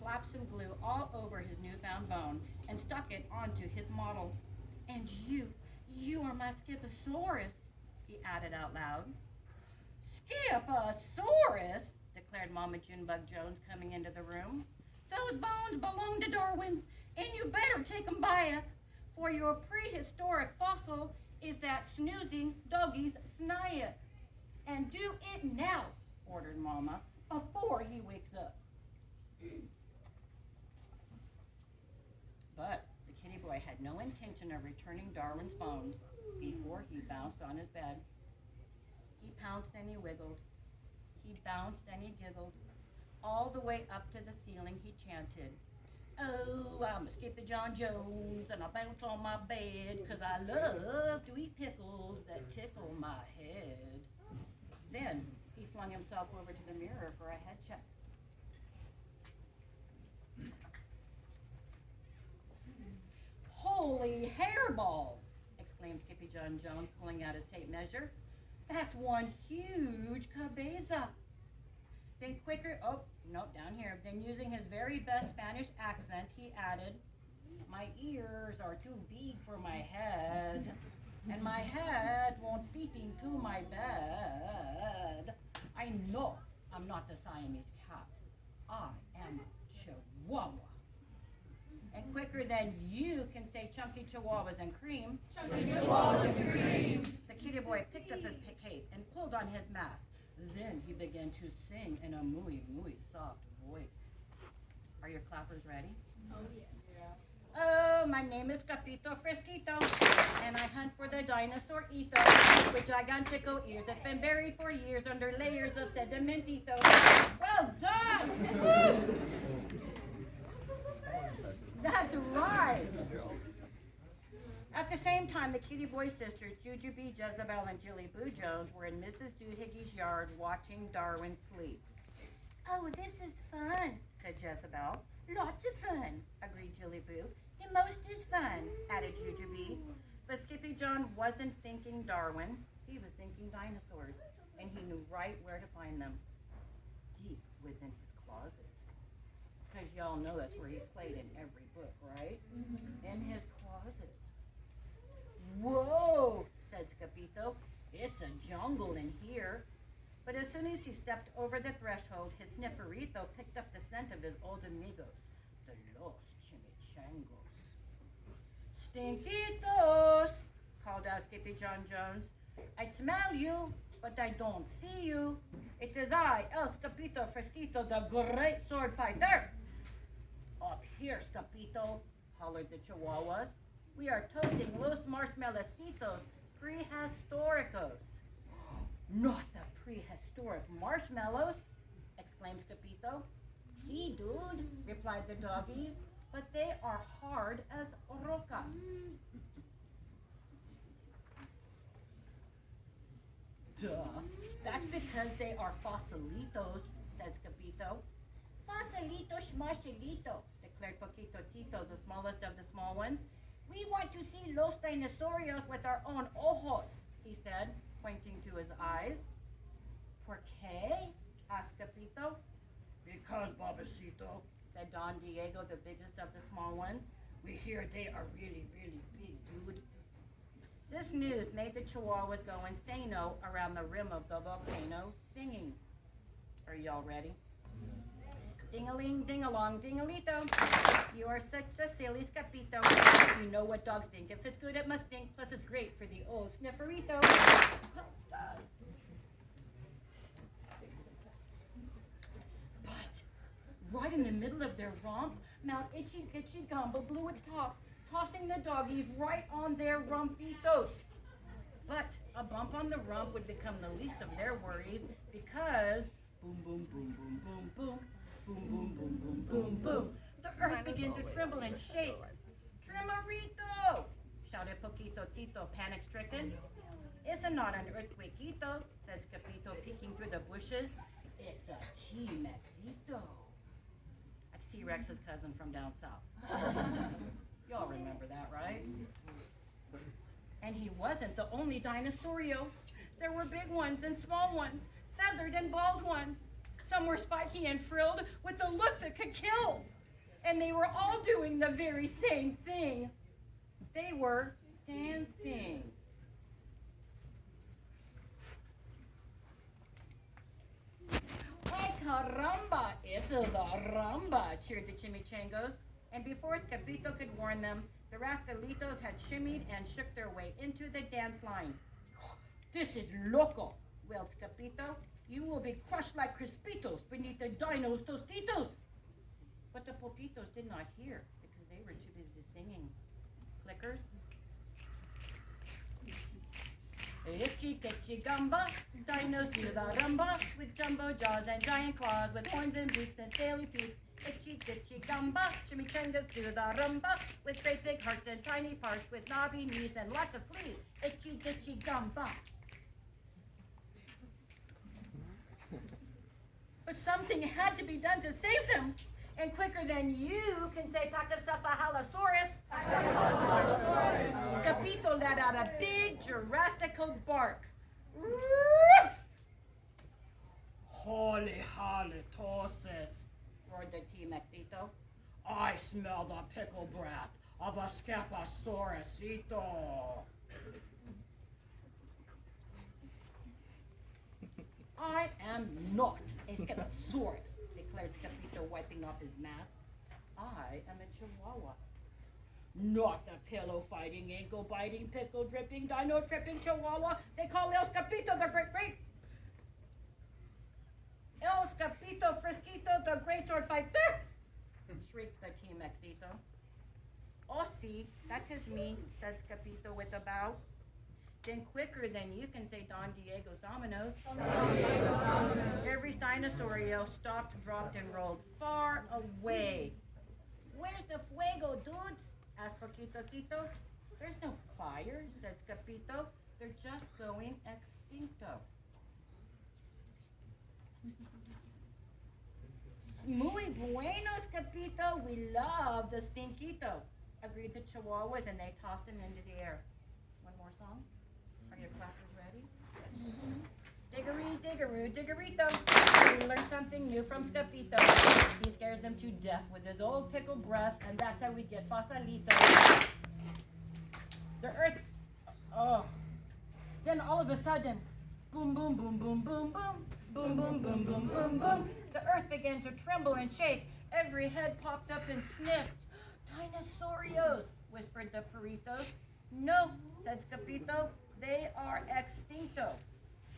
slapped some glue all over his newfound bone and stuck it onto his model. And you are my Skiposaurus, he added out loud. Skiposaurus, declared Mama Junebug Jones, coming into the room. Those bones belong to Darwin, and you better take them back, for your prehistoric fossil is that snoozing doggy's snide. And do it now, ordered Mama, before he wakes up. But the kitty boy had no intention of returning Darwin's bones before he bounced on his bed. He pounced and he wiggled. He bounced and he giggled. All the way up to the ceiling he chanted, "Oh, I'm a Skippyjon Jones, and I bounce on my bed, 'cause I love to eat pickles that tickle my head." Then he flung himself over to the mirror for a head check. "Holy hairballs!" exclaimed Skippyjon Jones, pulling out his tape measure. "That's one huge cabeza." Then down here. Then using his very best Spanish accent, he added, "My ears are too big for my head, and my head won't fit into my bed. I know I'm not the Siamese cat. I am Chihuahua. And quicker than you can say chunky chihuahuas and cream, the kitty boy picked up his cape and pulled on his mask. Then he began to sing in a mooey, mooey soft voice. Are your clappers ready? Oh, yeah. Oh, my name is Capito Fresquito, and I hunt for the dinosaur ethos with gigantico ears that's been buried for years under layers of sedimentito. Well done! That's right! At the same time, the kitty boy sisters, Jujubee, Jezebel, and Jilly Boo Jones, were in Mrs. Doohiggy's yard watching Darwin sleep. "Oh, this is fun," said Jezebel. "Lots of fun," agreed Jilly Boo. "The most is fun," added Jujubee. But Skippyjon wasn't thinking Darwin. He was thinking dinosaurs, and he knew right where to find them. Deep within his closet. Because y'all know that's where he played in every book, right? Mm-hmm. In his closet. "Whoa," said Skippito. "It's a jungle in here." But as soon as he stepped over the threshold, his snifferito picked up the scent of his old amigos, the Los Chimichangos. "Stinkitos," called out Skippyjon Jones. "I smell you, but I don't see you. It is I, El Scapito Fresquito, the great sword fighter." "Up here, Scapito," hollered the Chihuahuas. "We are toasting Los Marshmallowcitos Prehistoricos." "Not the prehistoric marshmallows," exclaimed Scapito. "See, dude," replied the doggies, "but they are hard as rocas." "Duh, that's because they are fossilitos," said Scapito. "Fossilito schmossilito," declared Poquito Tito, the smallest of the small ones. "We want to see Los Dinosaurios with our own ojos," he said, pointing to his eyes. "Por qué?" asked Capito. "Because, Babacito," said Don Diego, the biggest of the small ones. "We hear they are really, really big, dude." This news made the Chihuahuas go insano around the rim of the volcano, singing. Are y'all ready? Ding-a-ling, ding-a-long, ding-a-lito. You are such a silly Scapito. You know what dogs think. If it's good, it must stink. Plus, it's great for the old snifferito. But right in the middle of their romp, Mount Itchy Gitchy Gumbo blew its top, tossing the doggies right on their rumpitos. But a bump on the rump would become the least of their worries because boom, boom, boom, boom, boom, boom. Boom, boom, boom, boom, boom, boom. The earth began to tremble and shake. "Tremarito!" shouted Poquito Tito, panic-stricken. "It's not an earthquakeito," said Scapito, peeking through the bushes. "It's a T-Mexito." That's T-Rex's cousin from down south. Y'all remember that, right? And he wasn't the only dinosaurio. There were big ones and small ones, feathered and bald ones. Some were spiky and frilled with a look that could kill. and they were all doing the very same thing. They were dancing. Ay, caramba, it's the rumba, cheered the chimichangos. And before Skippyjo could warn them, the rascalitos had shimmied and shook their way into the dance line. This is loco, wailed Skippyjo. You will be crushed like crispitos beneath the dino's tostitos. But the popitos did not hear because they were too busy singing. Clickers. Itchy, kitchy, gumba, dinos do the rumba, with jumbo jaws and giant claws, with horns and beaks and scaly peaks. Itchy, kitchy, gumba, chimichangas do the rumba, with great big hearts and tiny parts, with knobby knees and lots of fleas. Itchy, kitchy, gumba. But something had to be done to save them. And quicker than you can say Pachycephalosaurus, Skippyjo let out a big Jurassical bark. Holy halitosis, roared the T-Mexito. I smell the pickle breath of a Scapasaurusito. I am not a Scapasaurus, declared Skippyjo, wiping off his mask. I am a Chihuahua. Not the pillow-fighting, ankle-biting, pickle-dripping, dino-tripping Chihuahua they call El Skippyjo the Great. El Skippyjo Frisquito the Great Sword Fighter! Shrieked the T-Mexito. Oh, see, that is me, said Skippyjo with a bow. Then quicker than you can say Don Diego's Dominoes. Every dinosaurio stopped, dropped, and rolled far away. Where's the fuego, dudes? Asked Poquito Tito. There's no fire, said Skippyjo. They're just going extincto. Muy bueno, Skippyjo. We love the stinkito, agreed the Chihuahuas, and they tossed him into the air. One more song? Are your clappers ready? Diggery, diggeroo, diggerito. We learned something new from Skippyjo. He scares them to death with his old pickle breath, and that's how we get Fosalito. The earth, oh. Then all of a sudden, boom, boom, boom, boom, boom, boom, boom, boom, boom, boom, boom, boom. The earth began to tremble and shake. Every head popped up and sniffed. Dinosaurios, whispered the perritos. No, said Skippyjo. They are extincto.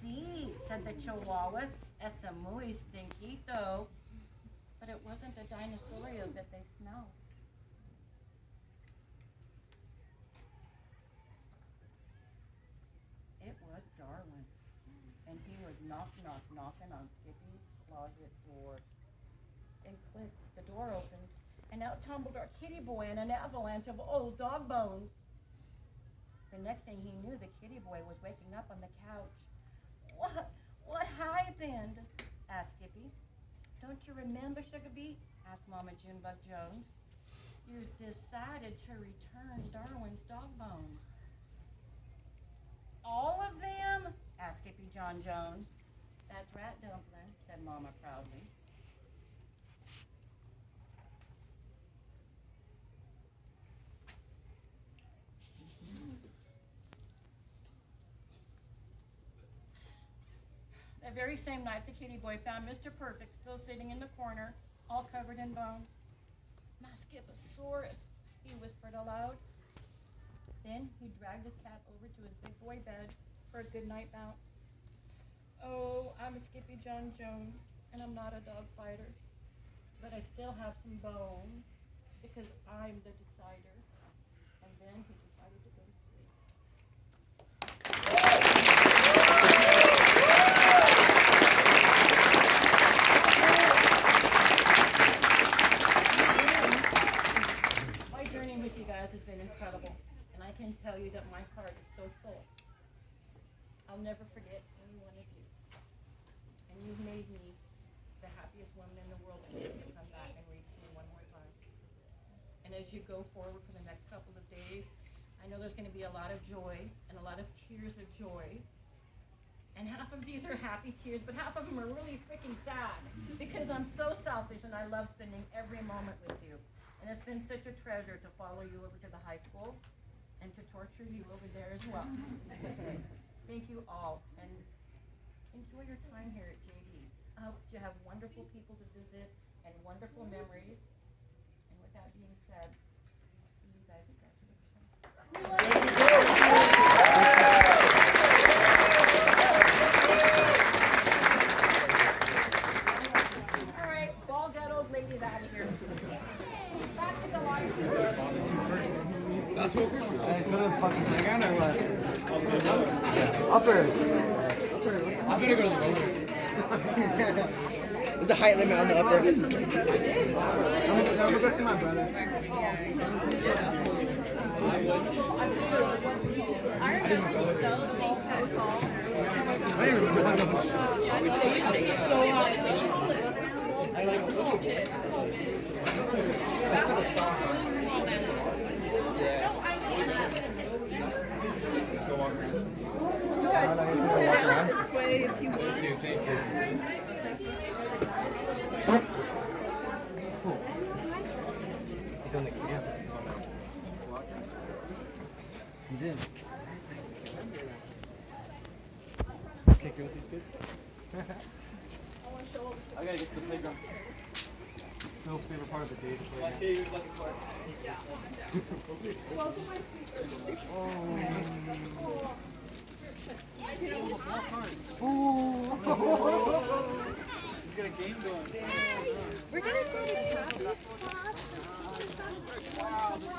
Sí, said the Chihuahuas. Es muy stinquito. But it wasn't a dinosaurio that they smelled. It was Darwin. And he was knocking on Skippy's closet door. And click, the door opened, and out tumbled our kitty boy in an avalanche of old dog bones. The next thing he knew, the kitty boy was waking up on the couch. What happened? Asked Skippy. Don't you remember, Sugar Bee? Asked Mama Junebug Jones. You decided to return Darwin's dog bones. All of them? Asked Skippyjon Jones. That's right, Dumpling, said Mama proudly. That very same night, the kitty boy found Mr. Perfect still sitting in the corner, all covered in bones. My Skippasaurus, he whispered aloud. Then he dragged his cat over to his big boy bed for a good night bounce. Oh, I'm a Skippyjon Jones, and I'm not a dog fighter, but I still have some bones because I'm the decider. And then he decided to go to sleep. My journey with you guys has been incredible, and I can tell you that my heart is so full. I'll never forget any one of you. And you've made me the happiest woman in the world, and you can come back and read to me one more time. And as you go forward for the next couple of days, I know there's going to be a lot of joy and a lot of tears of joy. And half of these are happy tears, but half of them are really freaking sad because I'm so selfish and I love spending every moment with you. And it's been such a treasure to follow you over to the high school and to torture you over there as well. Okay. Thank you all, and enjoy your time here at JD. I hope you have wonderful people to visit and wonderful memories. And with that being said, I'll see you guys at graduation. All right, bald dead old ladies out of here. Back to the line. That's what we're doing. Guys, go to the fucking playground or what? Upper. I better go to the roller. There's a height limit on the upper. I'm gonna go see my brother. I remember the show, the ball so tall. I didn't remember that much. So high. I like a little bit. That's a song. Yeah. Let's go on. You guys can put it out this way if you want. Thank you, thank you. Cool. He's on the camp. He did. So kick it with these kids? I gotta get to the playground. Phil's favorite part of the day. He's got a game going. We're gonna go to